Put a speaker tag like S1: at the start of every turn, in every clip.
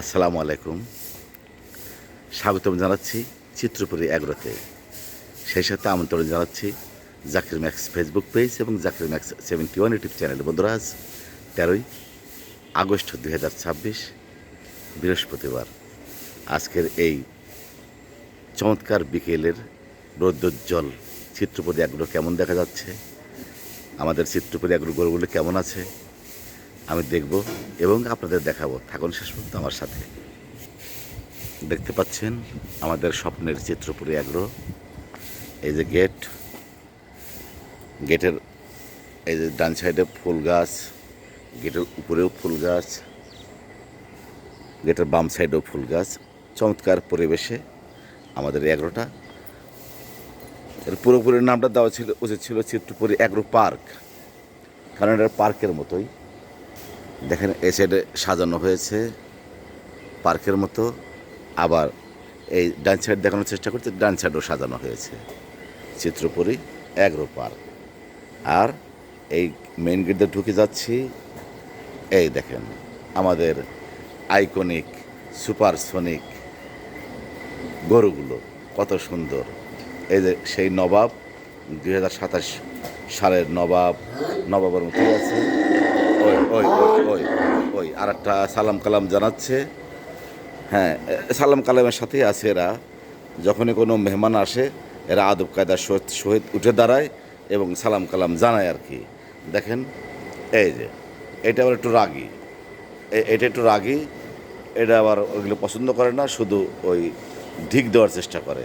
S1: আসসালামু আলাইকুম। স্বাগতম জানাচ্ছি চিত্রপুরী অ্যাগ্রোতে। সেই সাথে আমন্ত্রণ জানাচ্ছি জাকির ম্যাক্স ফেসবুক পেজ এবং জাকির ম্যাক্স 71 ইউটিউব চ্যানেল। বন্ধুরা, আজ 13ই আগস্ট 2026 বৃহস্পতিবার। আজকের এই চমৎকার বিকেলের রৌদ্রোজ্জ্বল চিত্রপুরী অ্যাগ্রো কেমন দেখা যাচ্ছে, আমাদের চিত্রপুরী অ্যাগ্রো গরুগুলো কেমন আছে আমি দেখব এবং আপনাদের দেখাবো। থাকুন শেষ পর্যন্ত আমার সাথে। দেখতে পাচ্ছেন আমাদের স্বপ্নের চিত্রপুরী অ্যাগ্রো। এই যে গেটের এই যে ডান সাইডে ফুল গাছ, গেটের উপরেও ফুল গাছ, গেটের বাম সাইডেও ফুল গাছ। চমৎকার পরিবেশে আমাদের এই অ্যাগ্রোটা। এর পুরোপুরি নামটা দেওয়া উচিত ছিল চিত্রপুরী অ্যাগ্রো পার্ক, কারণ এটা পার্কের মতোই। দেখেন এই সাইডে সাজানো হয়েছে পার্কের মতো, আবার এই ডান সাইড দেখানোর চেষ্টা করতে ডান সাইডও সাজানো হয়েছে চিত্রপুরী অ্যাগ্রো পার্ক। আর এই মেইন গেট দিয়ে ঢুকে যাচ্ছি, এই দেখেন আমাদের আইকনিক সুপারসনিক গরুগুলো কত সুন্দর। এই যে সেই নবাব, 2027 সালের নবাবের মতোই আছে। ওই ওই ওই ওই ওই আর একটা সালাম কালাম জানাচ্ছে। হ্যাঁ, সালাম কালামের সাথেই আছে এরা। যখনই কোনো মেহমান আসে এরা আদব কায়দার সহিত উঠে দাঁড়ায় এবং সালাম কালাম জানায় আর কি। দেখেন এই যে এটা আবার একটু রাগী, এটা একটু রাগী, এটা আবার ওইগুলো পছন্দ করে না, শুধু ওই ঢিক দেওয়ার চেষ্টা করে।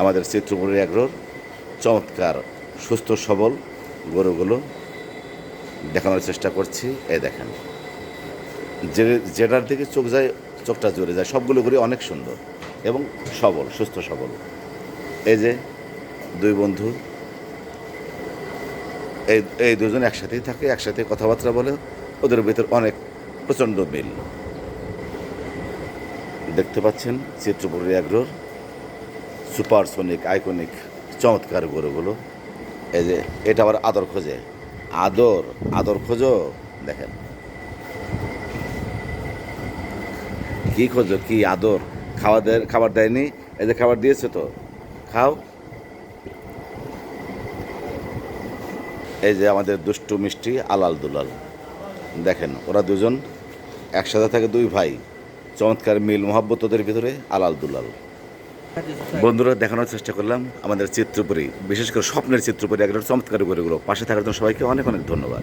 S1: আমাদের চিত্রপুরী অ্যাগ্রোর চমৎকার সুস্থ সবল গরুগুলো দেখানোর চেষ্টা করছি। এই দেখেন যেটার দিকে চোখটা জুড়ে যায়। সবগুলো গরু অনেক সুন্দর এবং সবল, সুস্থ সবল। এই যে দুই বন্ধু, এই দুজন একসাথেই থাকে, একসাথে কথাবার্তা বলে, ওদের ভিতর অনেক প্রচণ্ড মিল। দেখতে পাচ্ছেন চিত্রপুরী অ্যাগ্রোর সুপারসনিক আইকনিক চমৎকার গরুগুলো। এই যে এটা আবার আদর খোঁজে, আদর খোঁজো। দেখেন কী খোঁজো, কী আদর। খাবার দেয়নি, এই যে খাবার দিয়েছে তো, খাও। এই যে আমাদের দুষ্টু মিষ্টি আলাল দুলাল, দেখেন ওরা দুজন একসাথে থাকে, দুই ভাই। চমৎকার মিল মহব্বত ওদের ভিতরে, আলাল দুলাল। বন্ধুরা, দেখানোর চেষ্টা করলাম আমাদের চিত্রপুরী, বিশেষ করে স্বপ্নের চিত্রপুরী একজন চমৎকার গরুগুলো। পাশে থাকার জন্য সবাইকে অনেক অনেক ধন্যবাদ।